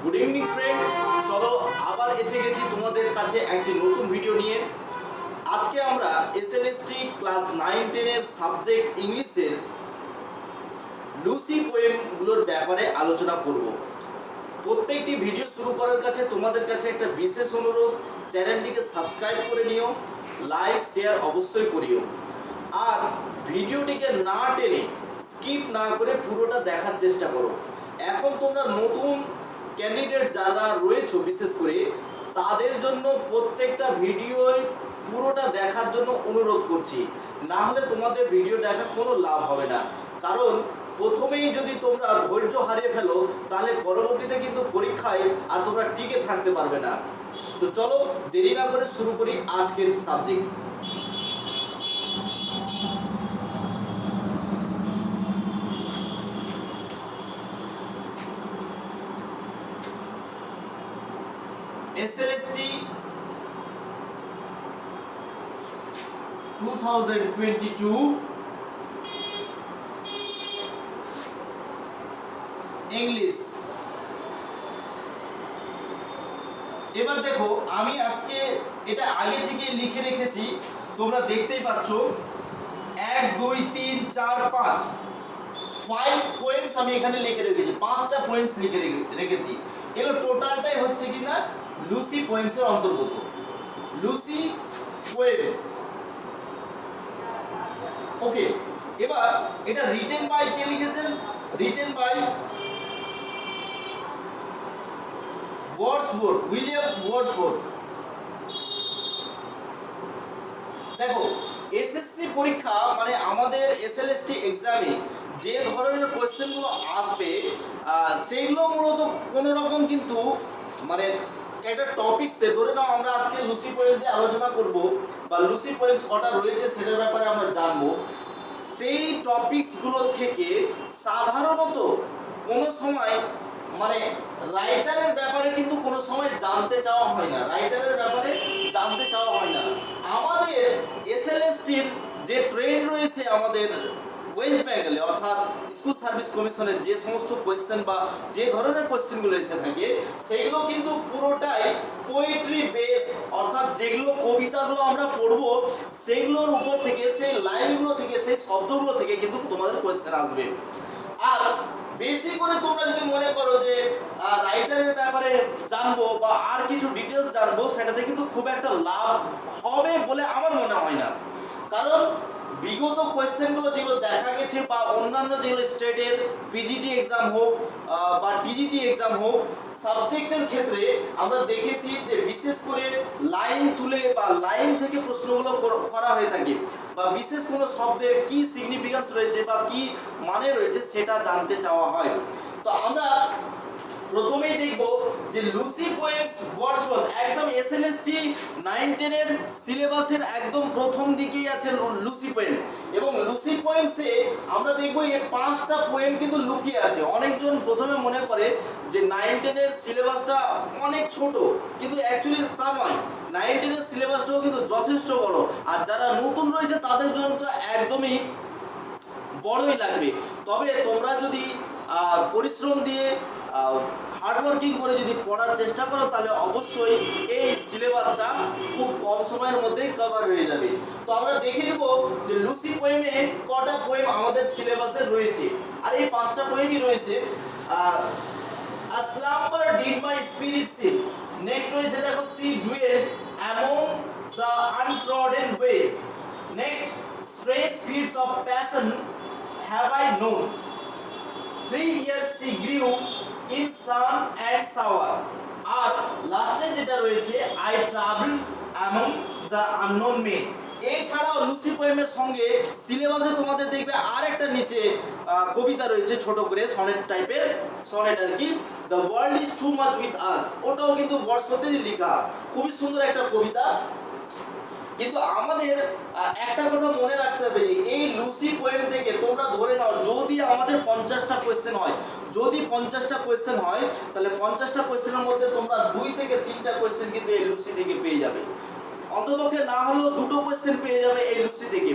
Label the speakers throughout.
Speaker 1: Good evening friends, চলো আবার এসে গেছি তোমাদের কাছে একটি নতুন ভিডিও নিয়ে। আজকে আমরা এসএলএসটি ক্লাস 9-10 এর সাবজেক্ট ইংলিশের লুসি পোয়েমগুলোর ব্যাপারে আলোচনা করব। প্রত্যেকটি ভিডিও শুরু করার কাছে তোমাদের কাছে একটা বিশেষ অনুরোধ, চ্যানেলটিকে সাবস্ক্রাইব করে নিও, লাইক শেয়ার অবশ্যই করিও, আর ভিডিওটিকে না টেনে স্কিপ না করে পুরোটা দেখার চেষ্টা করো। এখন তোমরা নতুন ক্যান্ডিডেটস যারা রয়েছে বিশেষ করে তাদের জন্য প্রত্যেকটা ভিডিও পুরোটা দেখার জন্য অনুরোধ করছি, না হলে তোমাদের ভিডিও দেখা কোনো লাভ হবে না। কারণ প্রথমেই যদি তোমরা ধৈর্য হারিয়ে ফেলো তাহলে পরবর্তীতে কিন্তু পরীক্ষায় আর তোমরা টিকে থাকতে পারবে না। তো চলো দেরি না করে শুরু করি আজকের সাবজেক্ট। SLST 2022 English. এবার দেখো, আমি আজকে এটা আগে থেকে লিখে রেখেছি, তোমরা দেখতেই পাচ্ছ 1 2 3 4 5 পয়েন্টস আমি এখানে লিখে রেখেছি, 5টা পয়েন্টস লিখে রেখেছি। এগুলো টোটালটাই হচ্ছে কিনা লুসি পোয়েমসের অন্তর্গত। Lucy poems, okay. এবার এটা রিটেন বাই কে লিখেছেন? Written by Wordsworth, William Wordsworth. দেখো, এসএসসি পরীক্ষা মানে আমাদের এসএলএসটি এক্সামে যে ধরনের কোয়েশ্চেনগুলো আসবে সেইগুলো মূলত কোনো রকম কিন্তু মানে একটা টপিকসে, ধরে নাও আমরা আজকে লুসি পোয়েমসে আলোচনা করব বা লুসি পোয়েমস কটা রয়েছে সেটার ব্যাপারে আমরা জানবো। সেই টপিকসগুলো থেকে সাধারণত কোনো সময় মানে রাইটারের ব্যাপারে কিন্তু কোনো সময় জানতে চাওয়া হয় না, রাইটারের ব্যাপারে জানতে চাওয়া হয় না। আমাদের এসএলএসটির যে ট্রেন্ড রয়েছে আমাদের ওয়েস্ট বেঙ্গলে, অর্থাৎ স্কুল সার্ভিস কমিশনের যে সমস্ত কোয়েশ্চেন বা যে ধরনের কোয়েশ্চেনগুলো এসে থাকে সেইগুলো কিন্তু পুরোটাই পোয়েট্রি বেস, অর্থাৎ যেগুলো কবিতাগুলো আমরা পড়বো সেইগুলোর উপর থেকে, সেই লাইনগুলো থেকে, সেই শব্দগুলো থেকে কিন্তু তোমাদের কোয়েশ্চেন আসবে। আর বেশি করে তোমরা যদি মনে করো যে রাইটারের ব্যাপারে জানবো বা আর কিছু ডিটেলস জানবো, সেটাতে কিন্তু খুব একটা লাভ হবে বলে আমার মনে হয় না। কারণ বিগত কোয়েশ্চেনগুলো যেগুলো দেখা গেছে বা অন্যান্য যেগুলো স্টেটের পিজিটি এক্সাম হোক বা টিজিটি এক্সাম হোক, সাবজেক্টের ক্ষেত্রে আমরা দেখেছি যে বিশেষ করে লাইন তুলে বা লাইন থেকে প্রশ্নগুলো করা হয়ে থাকে, বা বিশেষ কোনো শব্দের কি সিগনিফিকেন্স রয়েছে বা কি মানে রয়েছে সেটা জানতে চাওয়া হয়। তো আমরা প্রথমেই দেখব যে লুসি পোয়েমস ওয়ার্ডসওয়ার্থ একদম এসএলএসটি 9-10 এর সিলেবাসের একদম প্রথম দিকেই আছে লুসি পোয়েম। এবং লুসি পোয়েমসে আমরা দেখব এই 5টা পোয়েম কিন্তু লুকিয়ে আছে। অনেকজন প্রথমে মনে করে যে 9-10 এর সিলেবাসটা অনেক ছোট, কিন্তু অ্যাকচুয়ালি তা নয়। 9-10 এর সিলেবাসটাও কিন্তু যথেষ্ট বড়, আর যারা নতুন রয়েছে তাদের জন্য তো একদমই বড়ই লাগবে। তবে তোমরা যদি পরিশ্রম দিয়ে হার্ডওয়ার্কিং করে যদি পড়ার চেষ্টা করো তাহলে অবশ্যই এই সিলেবাসটা খুব কম সময়ের মধ্যেই কভার হয়ে যাবে। তো আমরা দেখে নেব যে লুসি পোয়েমে কটা পোয়েম আমাদের সিলেবাসে রয়েছে, আর এই 5টা পোয়েমই রয়েছে। A slumber did my spirit sleep, next রয়েছে দেখো she dwelt among the untrodden ways, next strange feats of passion have I known, 3 years she grew in sun and shower, আর লাস্টে যেটা রয়েছে I traveled among the unknown men। এছাড়াও Lucy পোয়েমের সঙ্গে সিলেবাসে তোমাদের দেখবে আর একটা নিচে কবিতা রয়েছে ছোট করে, সনেট টাইপের, সনেট আর কি, the world is too much with us. ওটাও কিন্তু ওয়ার্ডসওয়ার্থেরই লেখা, খুবই সুন্দর একটা কবিতা। কিন্তু আমাদের একটা কথা মনে রাখতে হবে যে এই লুসি পোয়েম থেকে তোমরা ধরে নাও যদি আমাদের 50টা কোয়েশ্চেন হয়, যদি 50টা কোয়েশ্চেন হয় তাহলে 50টা কোয়েশ্চেনের মধ্যে তোমরা 2 থেকে 3টা কোয়েশ্চেন কিন্তু এই লুসি থেকে পেয়ে যাবে। অন্ততপক্ষে না হলেও দুটো কোয়েশ্চেন পেয়ে যাবে এই লুসি থেকে।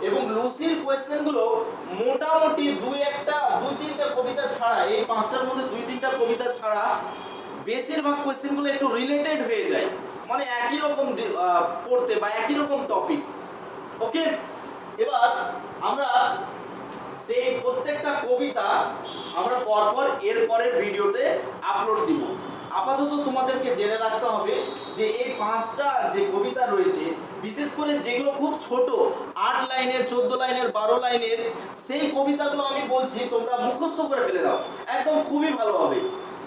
Speaker 1: এবং লুসির কোয়েশ্চেনগুলো মোটামুটি দুই তিনটা কবিতা ছাড়া, এই পাঁচটার মধ্যে দুই তিনটা কবিতা ছাড়া বেশিরভাগ কোয়েশ্চেনগুলো একটু রিলেটেড হয়ে যায়, মানে একই রকম পড়তে বা একই রকম টপিকস। ওকে, এবার আমরা সেই প্রত্যেকটা কবিতা আমরা পরপর এর পরের ভিডিওতে আপলোড দিব। আপাতত তোমাদেরকে জেনে রাখতে হবে যে এই 5টা যে কবিতা রয়েছে, বিশেষ করে যেগুলো খুব ছোট 8 লাইনের, 14 লাইনের, 12 লাইনের, সেই কবিতাগুলো আমি বলছি তোমরা মুখস্থ করে ফেলে নাও, একদম খুবই ভালো হবে।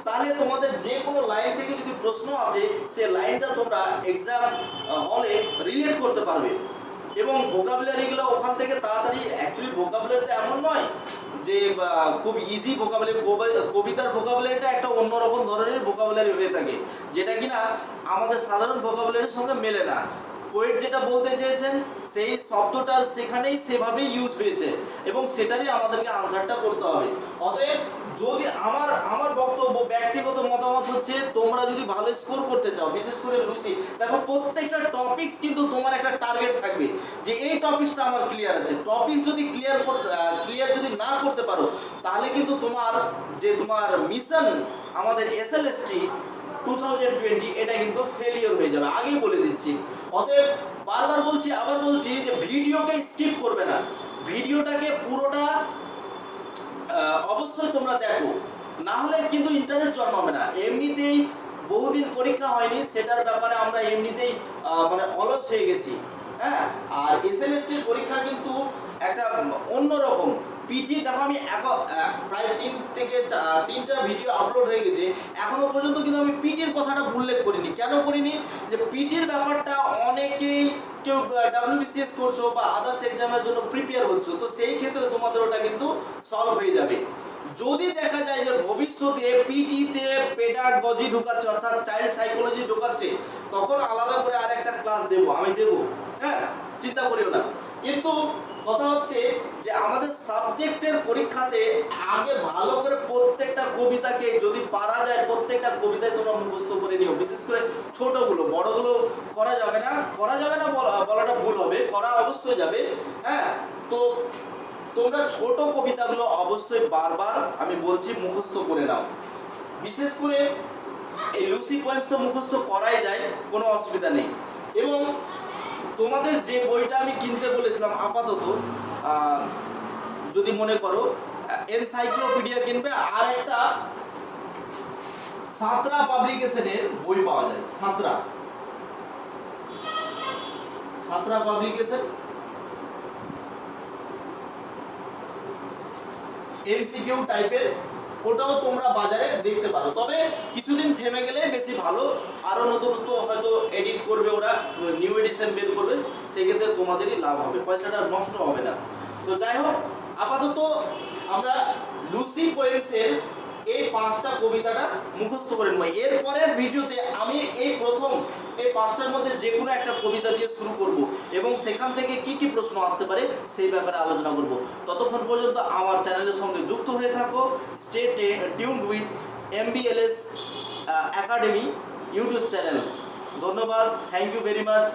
Speaker 1: তাহলে তোমাদের যে কোনো লাইন থেকে যদি প্রশ্ন আসে সেই লাইনটা তোমরা এক্সাম হলে রিলেট করতে পারবে। এবং ভোকাবুলারিগুলো ওখান থেকে তাড়াতাড়ি, অ্যাকচুয়ালি ভোকাবুলারিটা এমন নয় যে খুব ইজি ভোকাবুলারি, কবিতার ভোকাবুলারিটা একটা অন্যরকম ধরনের ভোকাবুলারি হয়ে থাকে, যেটা কিনা আমাদের সাধারণ ভোকাবুলারির সঙ্গে মেলে না। পোয়েট যেটা বলতে চেয়েছেন সেই শব্দটা সেখানেই সেভাবেই ইউজ হয়েছে এবং সেটারই আমাদেরকে আনসারটা করতে হবে। অতএব যদি আমার বক্তব্য, ব্যক্তিগত মতামত হচ্ছে, তোমরা যদি ভালো স্কোর করতে চাও, বিশেষ করে লুসি, দেখো প্রত্যেকটা টপিকস কিন্তু তোমার একটা টার্গেট থাকবে যে এই টপিকসটা আমার ক্লিয়ার আছে। টপিকস যদি ক্লিয়ার যদি না করতে পারো, তাহলে কিন্তু তোমার মিশন আমাদের SLST 2020 এটা কিন্তু ফেলিওর হয়ে যাবে, আগেই বলে দিচ্ছি। অতএব বারবার বলছি, আবার বলছি যে ভিডিওকে স্কিপ করবে না, ভিডিওটাকে পুরোটা অবশ্যই তোমরা দেখো, না হলে কিন্তু ইন্টারেস্ট জন্মাবে না। এমনিতেই বহুদিন পরীক্ষা হয়নি, সেটার ব্যাপারে আমরা এমনিতেই মানে অলস হয়ে গেছি। হ্যাঁ, আর SLSTর পরীক্ষা কিন্তু একটা অন্যরকম। পিটি দেখো, আমি প্রায় 3টা ভিডিও আপলোড হয়ে গেছে, এখনো পর্যন্ত কিন্তু আমি পিটির কথাটা উল্লেখ করিনি। কেন করিনি? যে পিটির ব্যাপারটা অনেকেই, কেউ WBCS করছো বা আদার্স এক্সামের জন্য প্রিপেয়ার হচ্ছ, তো সেই ক্ষেত্রে তোমাদের ওটা কিন্তু সলভ হয়ে যাবে। যদি দেখা যায় যে ভবিষ্যতে পিটিতে পেডাগজি ঢোকাচ্ছে, অর্থাৎ চাইল্ড সাইকোলজি ঢোকাচ্ছে, তখন আলাদা করে আর একটা ক্লাস আমি দেবো। হ্যাঁ, চিন্তা করিও না। কিন্তু কথা হচ্ছে যে আমাদের সাবজেক্টের পরীক্ষাতে আগে ভালো করে প্রত্যেকটা কবিতাকে যদি পারা যায়, প্রত্যেকটা কবিতায় তোমরা মুখস্থ করে নিও। বিশেষ করে ছোটগুলো, বড়গুলো করা যাবে না বলাটা ভুল হবে, করা অবশ্যই যাবে। হ্যাঁ, তো তোমরা ছোট কবিতাগুলো অবশ্যই বারবার আমি বলছি মুখস্থ করে নাও। বিশেষ করে এই লুসি পয়েন্টস তো মুখস্থ করাই যায়, কোনো অসুবিধা নেই। এবং তোমাদের যে বইটা আমি কিনতে বলেছিলাম, আপাতত যদি মনে করো এনসাইক্লোপিডিয়া কিনবে, আর একটা সাঁতরা পাবলিকেশনের বই পাওয়া যায়, সাঁতরা পাবলিকেশন, MCQ টাইপের, ওটাও তোমরা বাজারে দেখতে পারো। তবে কিছুদিন থেমে গেলে বেশি ভালো, আরো নতুনত্ব হয়তো এডিট করবে ওরা, নিউ এডিশন বের করবে, সেক্ষেত্রে তোমাদেরই লাভ হবে, পয়সাটা নষ্ট হবে না। তো যাই হোক, আপাতত আমরা লুসি পোয়েমসের এই 5টা কবিতাটা মুখস্থ করে নেব। এর পরের ভিডিওতে আমি এই 5টার মধ্যে যে কোনো একটা কবিতা দিয়ে শুরু করব এবং সেখান থেকে কি কি প্রশ্ন আসতে পারে সেই ব্যাপারে আলোচনা করব। ততক্ষণ পর্যন্ত আমার চ্যানেলের সঙ্গে যুক্ত হয়ে থাকো। Stay tuned with MBLS academy YouTube channel. ধন্যবাদ, থ্যাংক ইউ ভেরি মাচ।